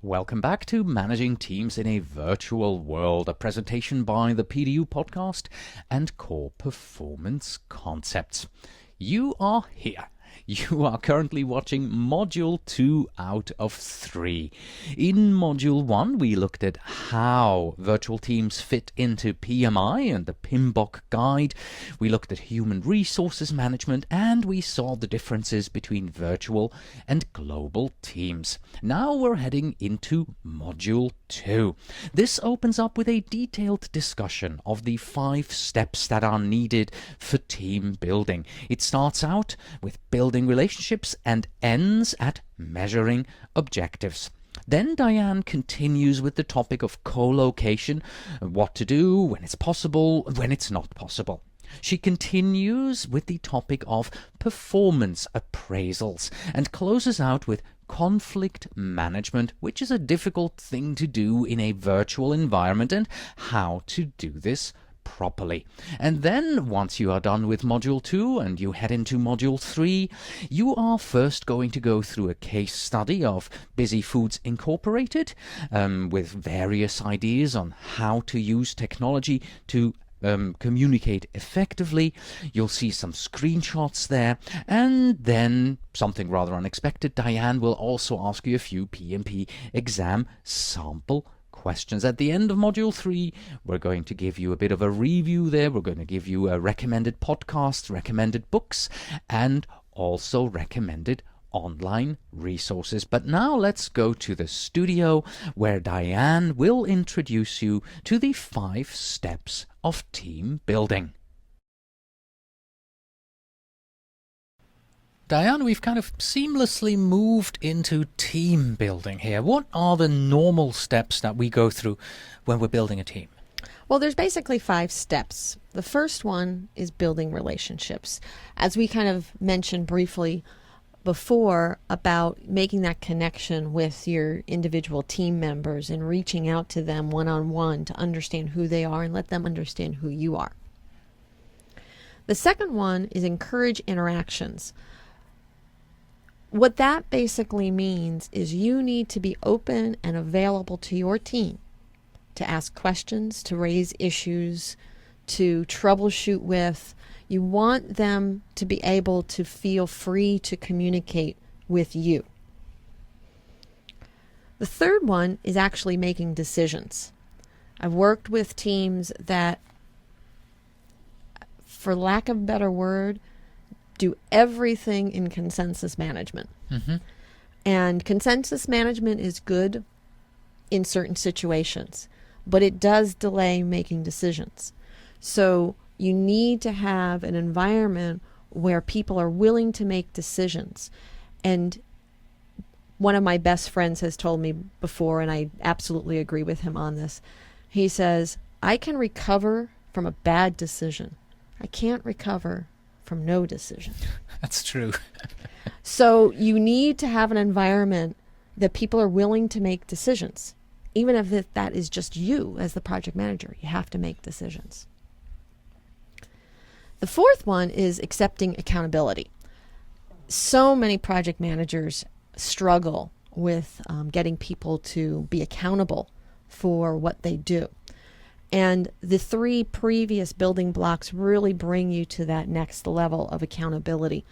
Welcome back to Managing Teams in a Virtual World, a presentation by the PDU podcast and Core Performance Concepts. You are here. You are currently watching Module 2 out of 3. In Module 1, we looked at how virtual teams fit into PMI and the PMBOK guide. We looked at human resources management, and we saw the differences between virtual and global teams. Now we're heading into Module 2. This opens up with a detailed discussion of the 5 steps that are needed for team building. It starts out with building relationships and ends at measuring objectives. Then Diane continues with the topic of co-location, what to do when it's possible, when it's not possible. She continues with the topic of performance appraisals and closes out with conflict management, which is a difficult thing to do in a virtual environment, and how to do this properly. And then, once you are done with Module 2 and you head into Module 3, you are first going to go through a case study of Busy Foods Incorporated with various ideas on how to use technology to communicate effectively. You'll see some screenshots there, and then something rather unexpected, Diane will also ask you a few PMP exam sample questions. At the end of Module 3, we're going to give you a bit of a review there. We're going to give you recommended podcasts, recommended books, and also recommended online resources. But now let's go to the studio where Diane will introduce you to the 5 steps of team building. Diane, we've kind of seamlessly moved into team building here. What are the normal steps that we go through when we're building a team? Well, there's basically 5 steps. The first one is building relationships. As we kind of mentioned briefly before about making that connection with your individual team members and reaching out to them one-on-one to understand who they are and let them understand who you are. The second one is encourage interactions. What that basically means is you need to be open and available to your team to ask questions, to raise issues, to troubleshoot with. You want them to be able to feel free to communicate with you. The third one is actually making decisions. I've worked with teams that, for lack of a better word, do everything in consensus management. Mm-hmm. And consensus management is good in certain situations, but it does delay making decisions. So you need to have an environment where people are willing to make decisions. And one of my best friends has told me before, and I absolutely agree with him on this. He says, I can recover from a bad decision. I can't recover from no decision. That's true. So you need to have an environment that people are willing to make decisions. Even if that is just you as the project manager, you have to make decisions. The fourth one is accepting accountability. So many project managers struggle with getting people to be accountable for what they do. And the 3 previous building blocks really bring you to that next level of accountability.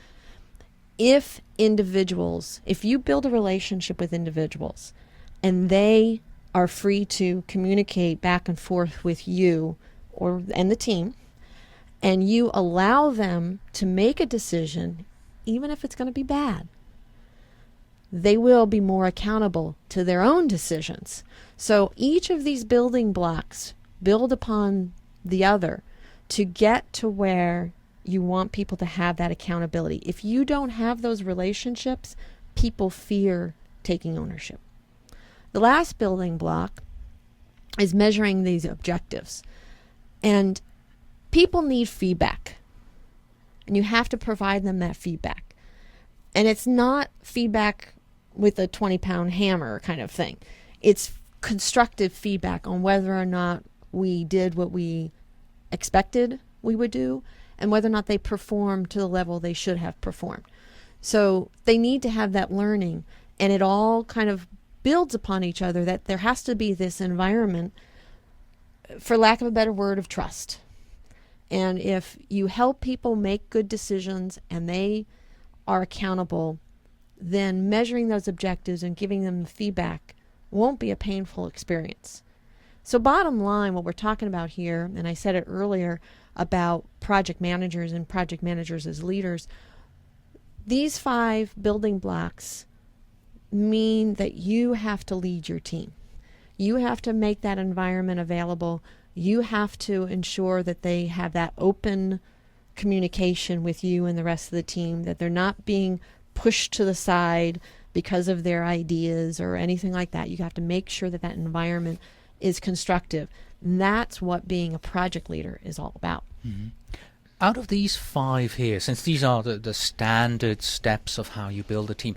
If you build a relationship with individuals and they are free to communicate back and forth with you and the team, and you allow them to make a decision, even if it's going to be bad, they will be more accountable to their own decisions. So each of these building blocks build upon the other to get to where you want people to have that accountability. If you don't have those relationships, people fear taking ownership. The last building block is measuring these objectives. And people need feedback. And you have to provide them that feedback. And it's not feedback with a 20-pound hammer kind of thing. It's constructive feedback on whether or not we did what we expected we would do and whether or not they performed to the level they should have performed. So they need to have that learning, and it all kind of builds upon each other, that there has to be this environment, for lack of a better word, of trust. And if you help people make good decisions and they are accountable, then measuring those objectives and giving them the feedback won't be a painful experience. So bottom line, what we're talking about here, and I said it earlier about project managers and project managers as leaders, these 5 building blocks mean that you have to lead your team. You have to make that environment available. You have to ensure that they have that open communication with you and the rest of the team, that they're not being pushed to the side because of their ideas or anything like that. You have to make sure that that environment is constructive. And that's what being a project leader is all about. Mm-hmm. Out of these 5 here, since these are the standard steps of how you build a team,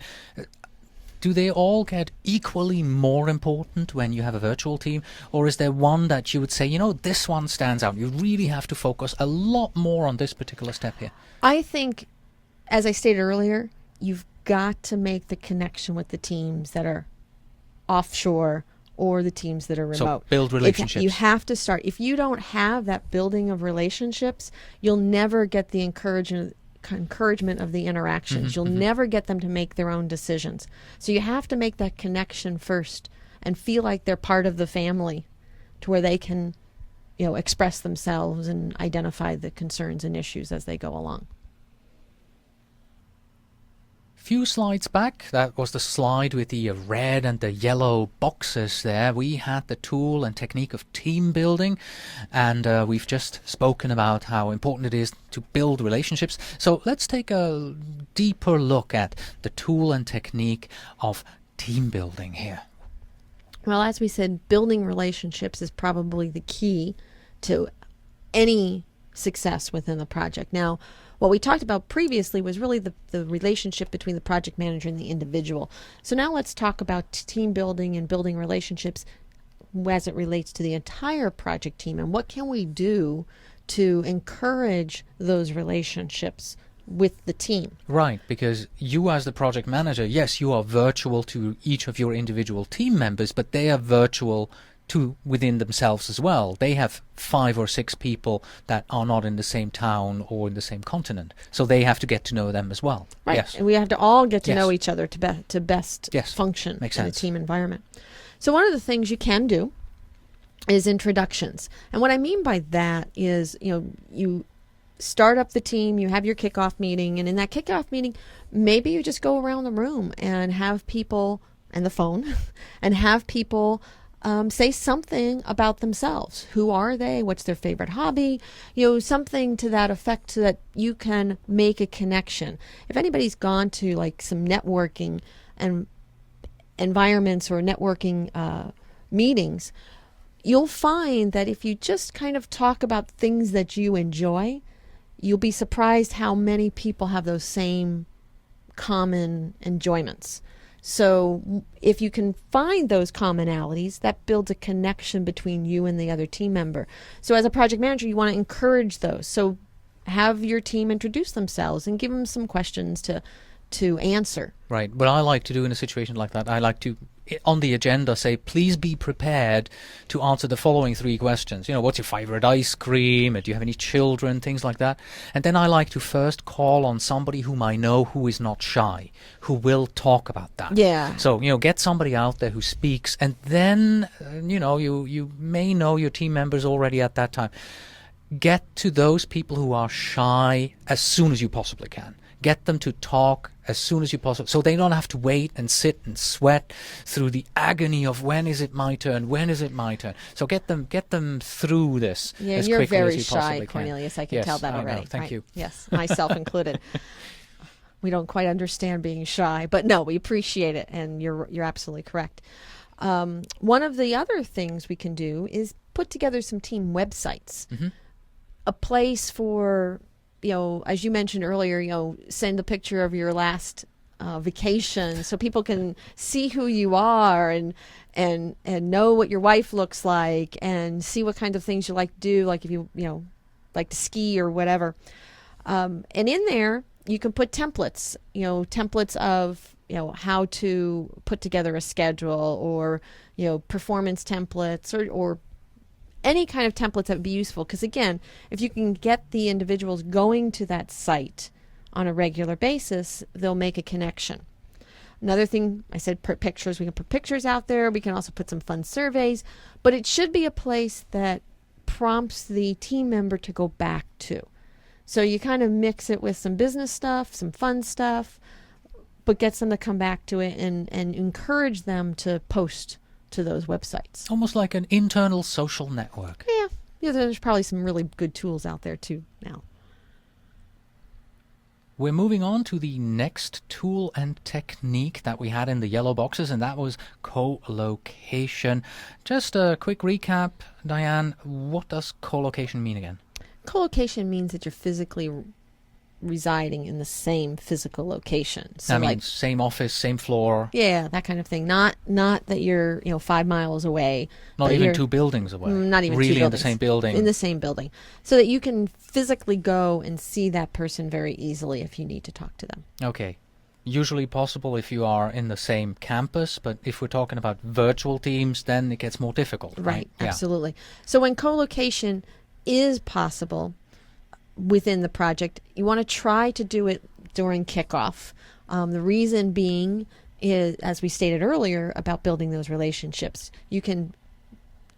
do they all get equally more important when you have a virtual team? Or is there one that you would say, this one stands out? You really have to focus a lot more on this particular step here. I think, as I stated earlier, you've got to make the connection with the teams that are offshore or the teams that are remote. So build relationships. You have to start. If you don't have that building of relationships, you'll never get the encouragement of the interactions. You'll never get them to make their own decisions. So you have to make that connection first and feel like they're part of the family, to where they can, express themselves and identify the concerns and issues as they go along. Few slides back, that was the slide with the red and the yellow boxes there. We had the tool and technique of team building, and we've just spoken about how important it is to build relationships. So let's take a deeper look at the tool and technique of team building here. Well, as we said, building relationships is probably the key to any success within the project. Now, what we talked about previously was really the relationship between the project manager and the individual. So now let's talk about team building and building relationships as it relates to the entire project team, and what can we do to encourage those relationships with the team. Right, because you as the project manager, yes, you are virtual to each of your individual team members, but they are virtual to within themselves as well. They have 5 or 6 people that are not in the same town or in the same continent, so they have to get to know them as well. Right, yes. And we have to all get to know each other to best function Makes in sense. a team environment. So one of the things you can do is introductions. And what I mean by that is, you start up the team, you have your kickoff meeting, and in that kickoff meeting, maybe you just go around the room and have people, and the phone, and have people say something about themselves. Who are they? What's their favorite hobby? Something to that effect, so that you can make a connection. If anybody's gone to like some networking and environments or networking meetings, you'll find that if you just kind of talk about things that you enjoy, you'll be surprised how many people have those same common enjoyments. So if you can find those commonalities, that builds a connection between you and the other team member. So as a project manager, you want to encourage those. So have your team introduce themselves and give them some questions to answer. Right. What I like to do in a situation like that, I like to, on the agenda, say, please be prepared to answer the following 3 questions. What's your favorite ice cream? Do you have any children? Things like that. And then I like to first call on somebody whom I know who is not shy, who will talk about that. Yeah. So, get somebody out there who speaks, and then, you may know your team members already at that time. Get to those people who are shy as soon as you possibly can. Get them to talk as soon as you possibly, so they don't have to wait and sit and sweat through the agony of when is it my turn, when is it my turn. So get them through this as quickly as you possibly can. You're very shy, Cornelius. I can tell that already. Know. Thank you. Yes, myself included. We don't quite understand being shy, but no, we appreciate it, and you're absolutely correct. One of the other things we can do is put together some team websites, a place for, as you mentioned earlier, send a picture of your last vacation so people can see who you are and know what your wife looks like and see what kind of things you like to do, like if you like to ski or whatever. And in there, you can put templates, templates of, how to put together a schedule, or performance templates, or any kind of templates that would be useful. Because again, if you can get the individuals going to that site on a regular basis, they'll make a connection. Another thing, I said pictures. We can put pictures out there. We can also put some fun surveys. But it should be a place that prompts the team member to go back to. So you kind of mix it with some business stuff, some fun stuff, but gets them to come back to it and encourage them to post to those websites. Almost like an internal social network. Yeah, there's probably some really good tools out there too now. We're moving on to the next tool and technique that we had in the yellow boxes, and that was co-location. Just a quick recap, Diane, what does co-location mean again? Co-location means that you're physically residing in the same physical location. So I mean, same office, same floor. Yeah, that kind of thing. Not that you're 5 miles away. Not even 2 buildings away. Not even really 2 buildings. In the same building. In the same building, so that you can physically go and see that person very easily if you need to talk to them. Okay. Usually possible if you are in the same campus, but if we're talking about virtual teams, then it gets more difficult. Right. Absolutely. So when co-location is possible within the project, you want to try to do it during kickoff. The reason being is, as we stated earlier, about building those relationships. You can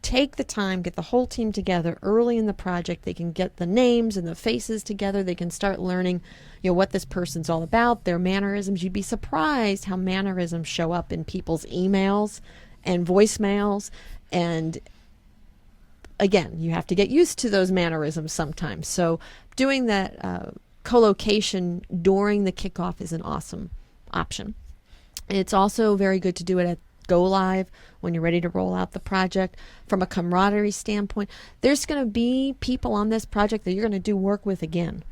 take the time, get the whole team together early in the project. They can get the names and the faces together. They can start learning, what this person's all about, their mannerisms. You'd be surprised how mannerisms show up in people's emails and voicemails. And again, you have to get used to those mannerisms sometimes. So doing that co-location during the kickoff is an awesome option. It's also very good to do it at go live when you're ready to roll out the project. From a camaraderie standpoint, there's going to be people on this project that you're going to do work with again.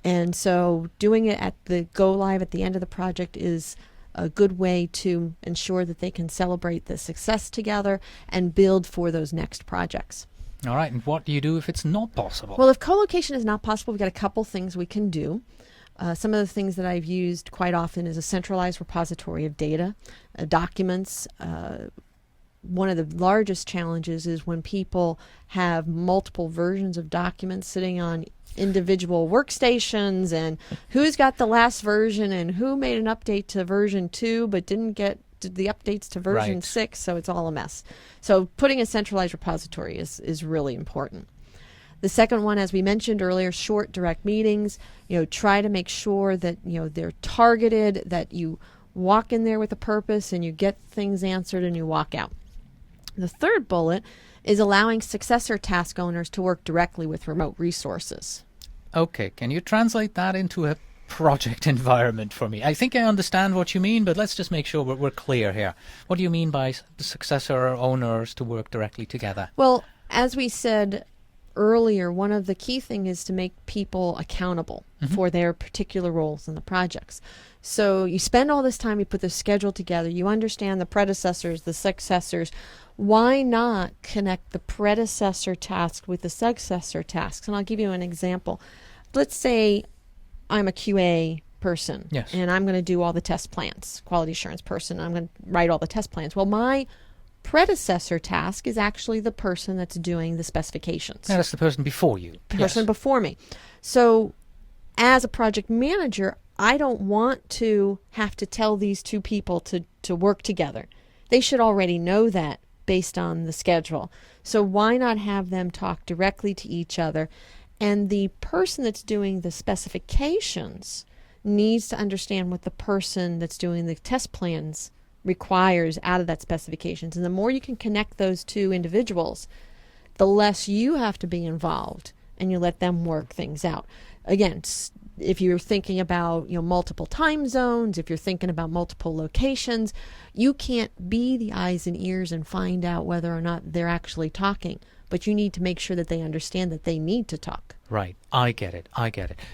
And so doing it at the go live at the end of the project is a good way to ensure that they can celebrate the success together and build for those next projects. All right. And what do you do if it's not possible? Well, if co-location is not possible, we've got a couple things we can do. Some of the things that I've used quite often is a centralized repository of data, documents. One of the largest challenges is when people have multiple versions of documents sitting on individual workstations, and who's got the last version and who made an update to version 2 but didn't get the updates to version 6, so it's all a mess. So putting a centralized repository is really important. The second one, as we mentioned earlier, short direct meetings. Try to make sure that they're targeted, that you walk in there with a purpose and you get things answered and you walk out. The third bullet is allowing successor task owners to work directly with remote resources. Okay, can you translate that into a project environment for me? I think I understand what you mean, but let's just make sure we're clear here. What do you mean by the successor owners to work directly together? Well, as we said earlier, one of the key things is to make people accountable for their particular roles in the projects. So you spend all this time, you put the schedule together, you understand the predecessors, the successors. Why not connect the predecessor task with the successor tasks? And I'll give you an example. Let's say I'm a QA person, and I'm going to do all the test plans, quality assurance person. I'm going to write all the test plans. Well, my predecessor task is actually the person that's doing the specifications. Yeah, that's the person before you. Person before me. So as a project manager, I don't want to have to tell these two people to work together. They should already know that based on the schedule. So why not have them talk directly to each other? And the person that's doing the specifications needs to understand what the person that's doing the test plans requires out of that specifications. And the more you can connect those two individuals, the less you have to be involved and you let them work things out. Again, if you're thinking about multiple time zones, if you're thinking about multiple locations, you can't be the eyes and ears and find out whether or not they're actually talking. But you need to make sure that they understand that they need to talk. Right. I get it.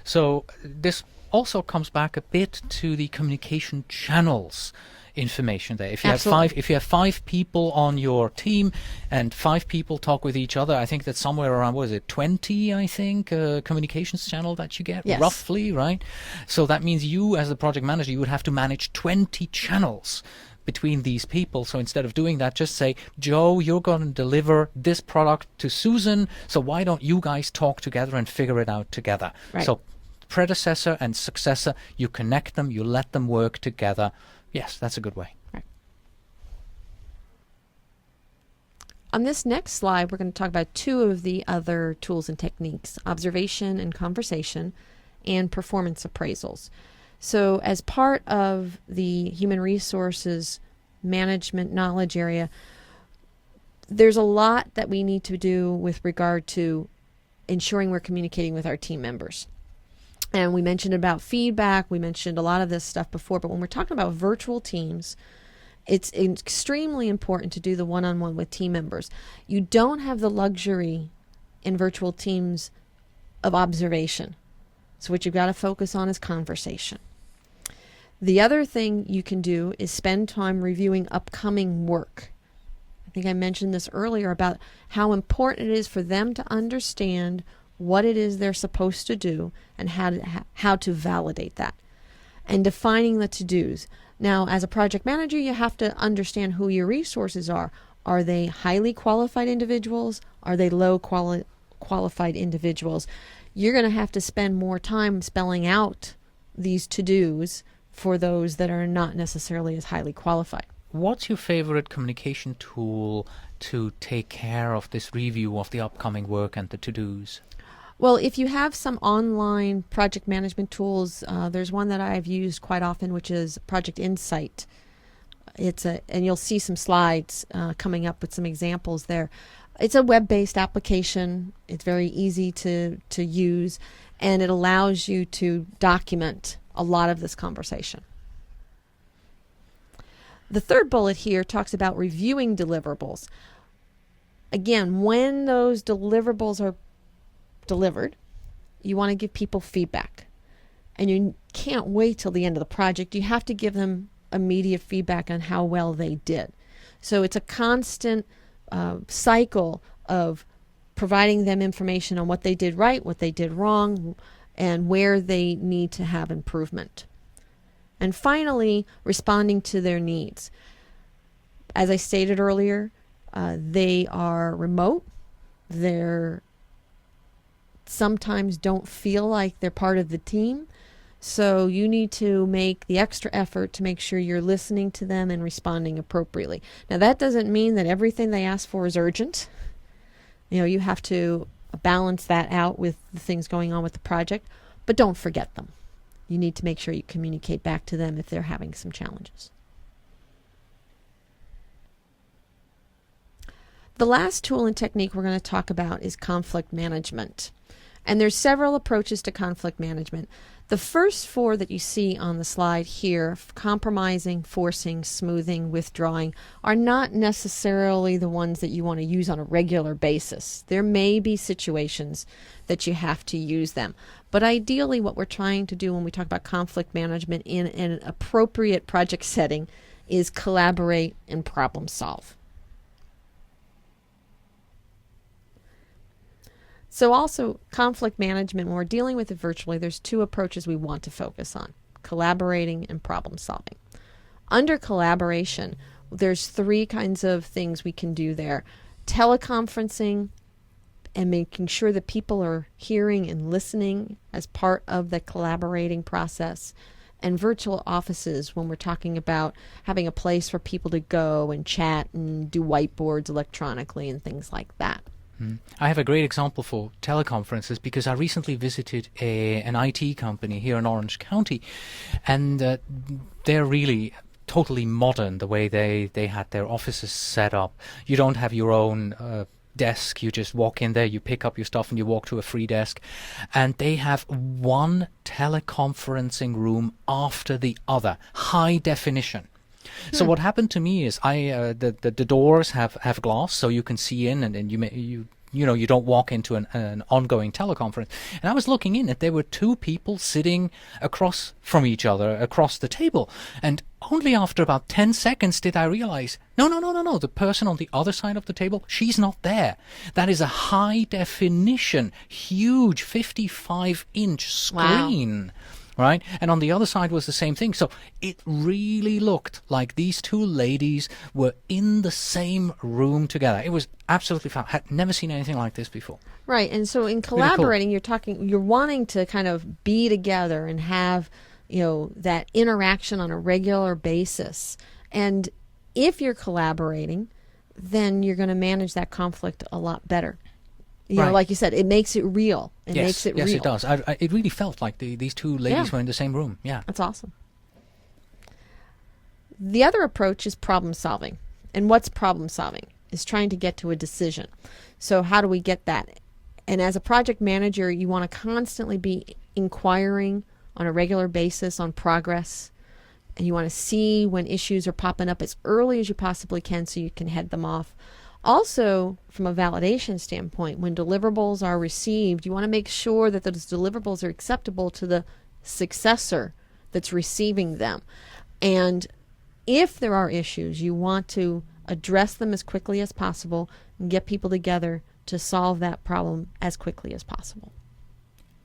So this also comes back a bit to the communication channels. information there. If you Absolutely. if you have 5 people on your team and 5 people talk with each other, I think that's somewhere around, what is it, 20, I think, communications channel that you get, Yes. roughly, right? So that means you, as the project manager, you would have to manage 20 channels between these people. So instead of doing that, just say, Joe, you're going to deliver this product to Susan, so why don't you guys talk together and figure it out together? Right. So predecessor and successor, you connect them, you let them work together. Yes, that's a good way. Right. On this next slide, we're going to talk about 2 of the other tools and techniques: observation and conversation, and performance appraisals. So as part of the human resources management knowledge area, there's a lot that we need to do with regard to ensuring we're communicating with our team members. And we mentioned about feedback, we mentioned a lot of this stuff before, but when we're talking about virtual teams, it's extremely important to do the one-on-one with team members. You don't have the luxury in virtual teams of observation. So what you've got to focus on is conversation. The other thing you can do is spend time reviewing upcoming work. I think I mentioned this earlier about how important it is for them to understand what it is they're supposed to do and how to validate that, and defining the to-dos. Now, as a project manager, you have to understand who your resources are. Are they highly qualified individuals? Are they low qualified individuals? You're going to have to spend more time spelling out these to-dos for those that are not necessarily as highly qualified. What's your favorite communication tool to take care of this review of the upcoming work and the to-dos? Well, if you have some online project management tools, there's one that I've used quite often, which is Project Insight. And you'll see some slides coming up with some examples there. It's a web-based application. It's very easy to use, and it allows you to document a lot of this conversation. The third bullet here talks about reviewing deliverables. Again, when those deliverables are delivered, you want to give people feedback. And you can't wait till the end of the project. You have to give them immediate feedback on how well they did. So it's a constant cycle of providing them information on what they did right, what they did wrong, and where they need to have improvement. And finally, responding to their needs. As I stated earlier, they are remote. They're sometimes don't feel like they're part of the team. So you need to make the extra effort to make sure you're listening to them and responding appropriately. Now, that doesn't mean that everything they ask for is urgent. You have to balance that out with the things going on with the project, but don't forget them. You need to make sure you communicate back to them if they're having some challenges. The last tool and technique we're going to talk about is conflict management. And there's several approaches to conflict management. The first 4 that you see on the slide here, compromising, forcing, smoothing, withdrawing, are not necessarily the ones that you want to use on a regular basis. There may be situations that you have to use them. But ideally, what we're trying to do when we talk about conflict management in an appropriate project setting is collaborate and problem solve. So also, conflict management, when we're dealing with it virtually, there's 2 approaches we want to focus on: collaborating and problem solving. Under collaboration, there's 3 kinds of things we can do there: teleconferencing and making sure that people are hearing and listening as part of the collaborating process, and virtual offices when we're talking about having a place for people to go and chat and do whiteboards electronically and things like that. I have a great example for teleconferences because I recently visited an IT company here in Orange County, and they're really totally modern the way they had their offices set up. You don't have your own desk. You just walk in there, you pick up your stuff, and you walk to a free desk. And they have one teleconferencing room after the other, high definition. So what happened to me is the doors have glass, so you can see in, and you you don't walk into an ongoing teleconference. And I was looking in, and there were two people sitting across from each other across the table. And only after about 10 seconds did I realize, no, the person on the other side of the table, she's not there. That is a high definition, huge 55-inch screen. Wow. Right? And on the other side was the same thing. So it really looked like these two ladies were in the same room together. It was absolutely fun. Had never seen anything like this before. Right. And so in collaborating, really cool. You're wanting to kind of be together and have, that interaction on a regular basis. And if you're collaborating, then you're going to manage that conflict a lot better. Like you said, it makes it real. Makes it real. Yes, it does. It really felt like these two ladies were in the same room. Yeah. That's awesome. The other approach is problem solving. And what's problem solving? Is trying to get to a decision. So how do we get that? And as a project manager, you want to constantly be inquiring on a regular basis on progress. And you want to see when issues are popping up as early as you possibly can so you can head them off. Also, from a validation standpoint, when deliverables are received, you want to make sure that those deliverables are acceptable to the successor that's receiving them. And if there are issues, you want to address them as quickly as possible and get people together to solve that problem as quickly as possible.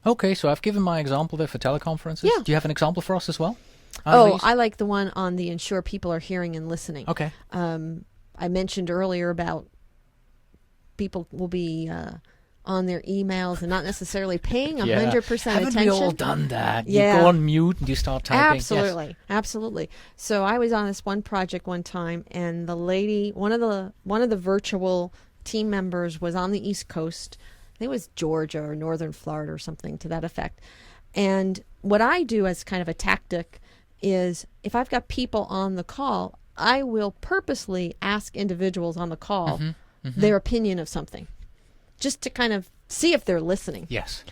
Okay, so I've given my example there for teleconferences. Yeah. Do you have an example for us as well? I like the one on the ensure people are hearing and listening. Okay. I mentioned earlier about people will be on their emails and not necessarily paying 100% attention. Haven't we all done that? Yeah. You go on mute and you start typing. Absolutely. Yes. Absolutely. So I was on this one project one time, and the lady, one of the virtual team members was on the East Coast. I think it was Georgia or Northern Florida or something to that effect. And what I do as kind of a tactic is if I've got people on the call, I will purposely ask individuals on the call their opinion of something, just to kind of see if they're listening. Yes.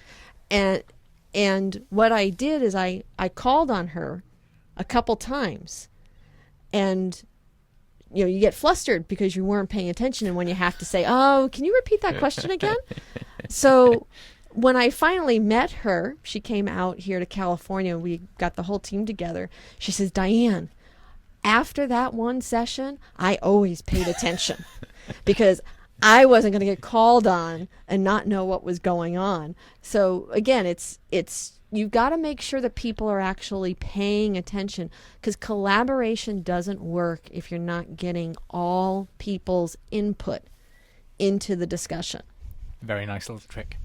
And what I did is I called on her a couple times, and you get flustered because you weren't paying attention, and when you have to say, "Oh, can you repeat that question again?" So when I finally met her, she came out here to California. We got the whole team together. She says, "Diane, after that one session, I always paid attention because I wasn't going to get called on and not know what was going on." So again, it's you've got to make sure that people are actually paying attention, because collaboration doesn't work if you're not getting all people's input into the discussion. Very nice little trick.